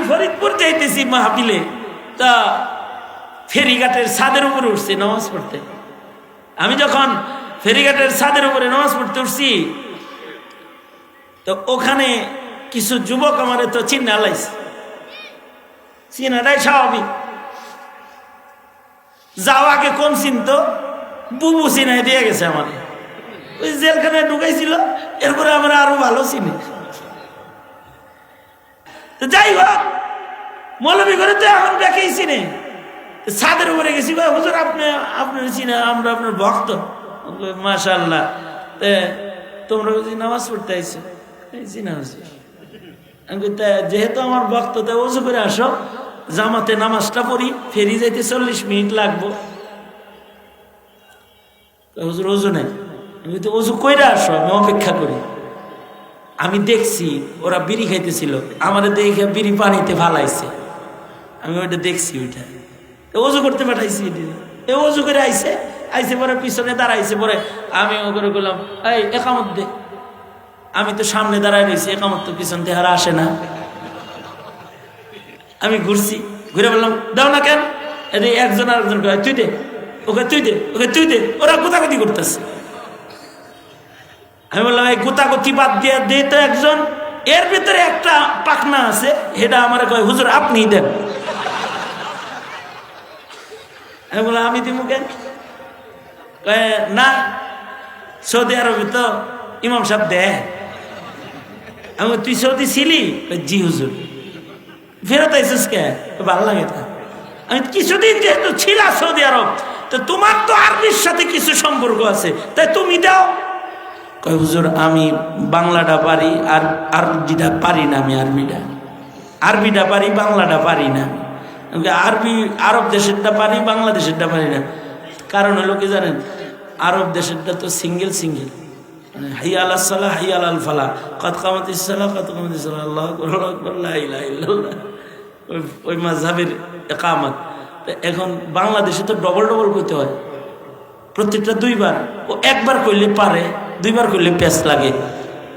ফরিদপুর যাইতেছি মাহফিলে, তা ফেরিঘাটের ছাদের উপরে উঠছি নামাজ পড়তে। আমি যখন ফেরিঘাটের ছাদের উপরে নামাজ পড়তে উঠছি, তো ওখানে কিছু যুবক আমার তো চিন্না লাইছে, চিনাটাই স্বাভাবিক। যাওয়াকে কম চিনত, বুবু চিনাই দিয়ে গেছে আমার, ওই জেলখানায় ঢুকাইছিল, এরপরে আমরা আরো ভালো চিনি। যাই হোক, মৌলবী করে তো এখন দেখেই চিনে। ছাদের উপরে গেছি, হুজুর আপনি আপনার চিনে, আমরা আপনার ভক্ত। মাশাআল্লাহ, তোমরা বুঝি নামাজ পড়তে আইছো? চিনা হুজুর। যেহেতু আমার ভক্ত, তাই ওযু করে আসো, জামাতে নামাজটা পড়ি, ফেরি যাইতে 40 মিনিট লাগবো। হুজুর ওযু নেই। আমি তো ওযু কইরা আসো, আমি অপেক্ষা করি। আমি দেখছি ওরা বিড়ি খাইতেছিল, আমাদের দেখে বিড়ি পানিতে ফালাইছে, আমি ওইটা দেখছি। ওইটা ওযু করতে পাঠাইছি, ওযু করে আইছে, আইসে পরে পিছনে দাঁড়াইছে। পরে আমি ও করে বললাম, এই একামত দে। আমি তো সামনে দাঁড়াই রয়েছি, একামত তো পিছন থেকে আর আসে না। আমি ঘুরছি, ঘুরে বললাম দাও না কেন? একজন আরেকজন তুই দে, ওকে তুই দে, ওকে তুই দে। ওরা গোতাগতি করতেছে। আমি বললাম এই গোতাগতি বাদ দিয়ে দে তো একজন। এর ভিতরে একটা পাখনা আছে, এটা আমার কয় হুজুর আপনি দেন। আমি বললাম আমি দিমু কেন? না, সৌদি আরবে তো ইমাম সাহেব দে। আমি তুই সৌদি ছিলি? জি হুজুর। ফেরত আইসিস কে? ভালো লাগে না। আমি কিছুদিন যেহেতু ছিলা সৌদি আরব, তো তোমার তো আরবির সাথে কিছু সম্পর্ক আছে, তাই তুমি দাও। কয় হুজুর আমি বাংলাটা পারি, আর আরবিটা পারি না। আমি আরবিটা পারি, বাংলাটা পারি না। আরবি আরব দেশেরটা পারি, বাংলাদেশেরটা পারি না। কারণ হলো কি জানেন, আরব দেশেরটা তো সিঙ্গেল, হাইয়া আলাস সালাহ, হাইয়া আলাল ফালাহ, কদ কামাতিস সালাহ, কদ কামাতিস সালাহ, আল্লাহু আকবার, আল্লাহু আকবার, লা ইলাহা ইল্লাল্লাহ। ওই মাযহাবের ইকামত। এখন বাংলাদেশে তো ডবল করতে হয়, প্রত্যেকটা 2 বার। ও একবার কইলে পারে, 2 বার কইলে পেঁচ লাগে।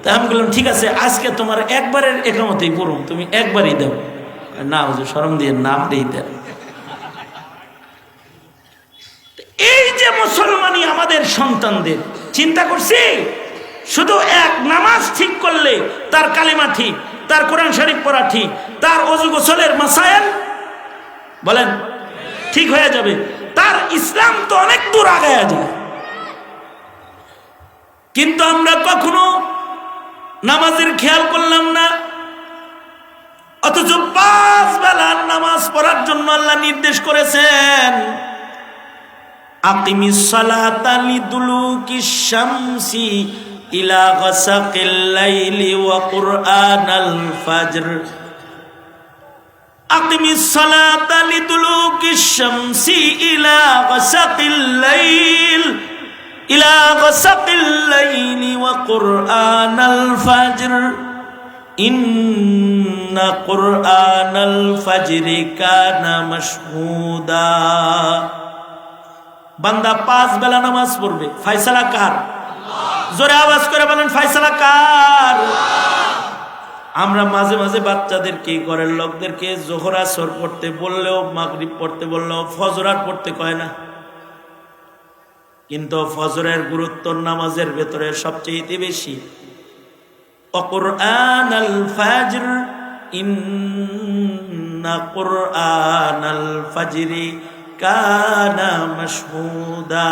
তা আমি বললাম ঠিক আছে, আজকে তোমার একবারের একামতেই পড়ুন, তুমি একবারই দাও। না হুজুর শরম দিয়ে নাম দিয়ে দেন। এই যে মুসলমানই আমাদের সন্তানদের চিন্তা করছি, শুধু এক নামাজ ঠিক করলে তার কালিমা ঠিক, তার কোরআন শরীফ পড়া ঠিক, তার ওযু গোসলের মাসায়েল বলেন ঠিক হয়ে যাবে, তার ইসলাম তো অনেক দূর আগায়া যায়। কিন্তু আমরা কখনো নামাজের খেয়াল করলাম না, অথচ 5 বেলার নামাজ পড়ার জন্য আল্লাহ নির্দেশ করেছেন, আকিমিস সালাতা লিদুলুকিশ শামসি ইলা গাসাকিল লাইলি ওয়া কুরআনাল ফাজর। আকিমিস সালাতা লিদুলুকিশ শামসি ইলা গাসাকিল লাইল ইলা গাসাকিল লাইলি ওয়া কুরআনাল ফাজর ইন্না কুরআনাল ফাজরি কানা মাশহুদা। বান্দা 5 বেলা নামাজ পড়বে, ফয়সালা কার? জোরে আওয়াজ করে বলেন ফয়সালা কার? আমরা মাঝে মাঝে বাচ্চাদেরকে, ঘরের লোকদেরকে যোহর আসর পড়তে বললেও, মাগরিব পড়তে বললেও ফজর আর পড়তে কয় না। কিন্তু ফজরের গুরুত্ব নামাজের ভেতরে সবচেয়ে বেশি। কুরআনাল ফাজর ইন্না কুরআনাল ফাজরি কানা মাশহুদা।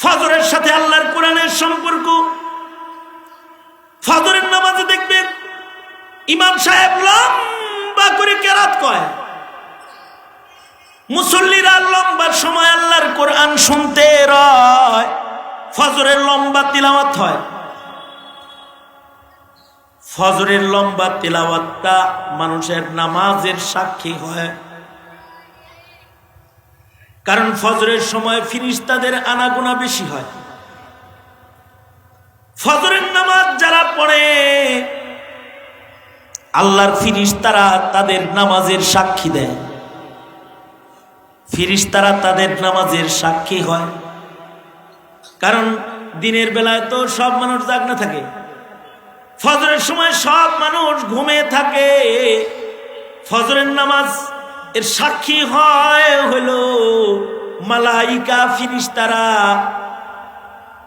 ফজরের সাথে আল্লাহর কোরআনের সম্পর্ক। ফজরের নামাজে দেখবেন ইমাম সাহেব লম্বা করে কেরাত কয়, মুসল্লিরা লম্বা সময় আল্লাহর কোরআন শুনতে রয়, ফজরের লম্বা তিলাওয়াত হয়। ফজরের লম্বা তিলাওয়াতটা মানুষের নামাজের সাক্ষী হয়, কারণ ফজরের সময় ফেরেশতাদের আনাগোনা বেশি হয়। ফজরের নামাজ যারা পড়ে, আল্লাহর ফেরেশতারা তাদের নামাজের সাক্ষী দেয়, ফেরেশতারা তাদের নামাজের সাক্ষী হয়। কারণ দিনের বেলায় তো সব মানুষ জাগনা থাকে, ফজরের সময় সব মানুষ ঘুমে থাকে। ফজরের নামাজ এর সাক্ষী হইল মালাইকা, ফিরিস্তারা।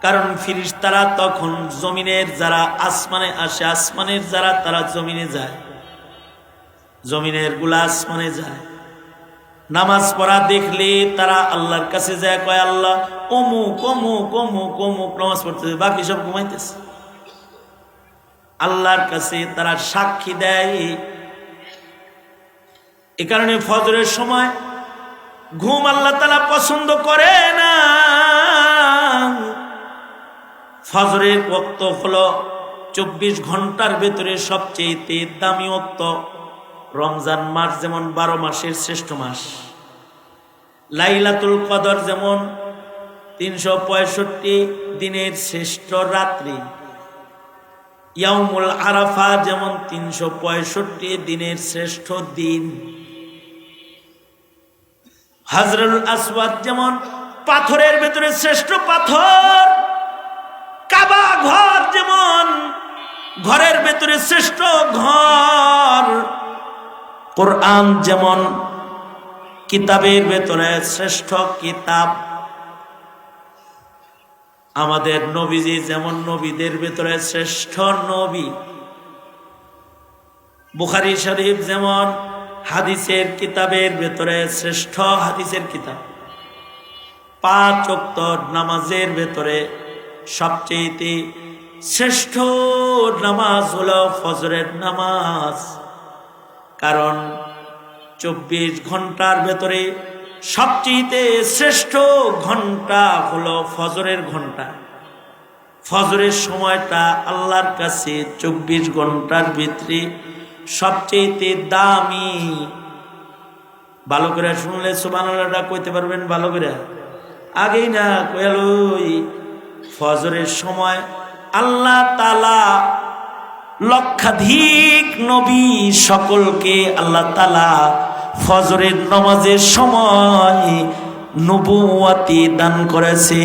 কারণ ফিরিস্তারা তখন জমিনের যারা আসমানে আসে, আসমানের যারা তারা জমিনে যায়, জমিনের গুলা আসমানে যায়। নামাজ পড়া দেখলে তারা আল্লাহর কাছে যায়, কয় আল্লাহ অমুক অমুক অমুক অমুক নামাজ পড়তেছে, বাকি সব ঘুমাইতেছে। আল্লাহর কাছে তারা সাক্ষী দেয়। এ কারণে ফজরের সময় ঘুম আল্লাহ তাআলা পছন্দ করে না। ফজরের ওয়াক্ত হলো 24 ঘন্টার ভেতরে সবচেয়ে দামি ওয়াক্ত। রমজান মাস যেমন 12 মাসের শ্রেষ্ঠ মাস, লাইলাতুল কদর যেমন 365 দিনের শ্রেষ্ঠ রাত্রি, ইয়াউমুল আরাফা যেমন 365 দিনের শ্রেষ্ঠ দিন, হাজরুল আসওয়াদ যেমন পাথরের ভেতরে শ্রেষ্ঠ পাথর, কাবা ঘর যেমন ঘরের ভেতরে শ্রেষ্ঠ ঘর, কোরআন যেমন কিতাবের ভেতরে শ্রেষ্ঠ কিতাব, আমাদের নবীজি যেমন নবীদের ভেতরে শ্রেষ্ঠ নবী, বুখারী শরীফ যেমন হাদিসের কিতাবের ভেতরে শ্রেষ্ঠ হাদিসের কিতাব, 5 ওয়াক্ত নামাজের ভেতরে সবচেয়ে শ্রেষ্ঠ নামাজ হলো ফজরের নামাজ। কারণ 24 ঘন্টার ভেতরে সবচেয়ে শ্রেষ্ঠ ঘন্টা হলো ফজরের ঘন্টা। ফজরের সময়টা আল্লাহর কাছে 24 ঘন্টার ভিতরে সবচেয়ে দামি। ভালো করে শুনলে সুবহানাল্লাহটা কইতে পারবেন ভালো করে, আগেই না কইলই। ফজরের সময় আল্লাহ তাআলা লক্ষাধিক নবী সকলকে আল্লাহ তাআলা ফজরের নামাজের সময় নবুয়তি দান করেছে।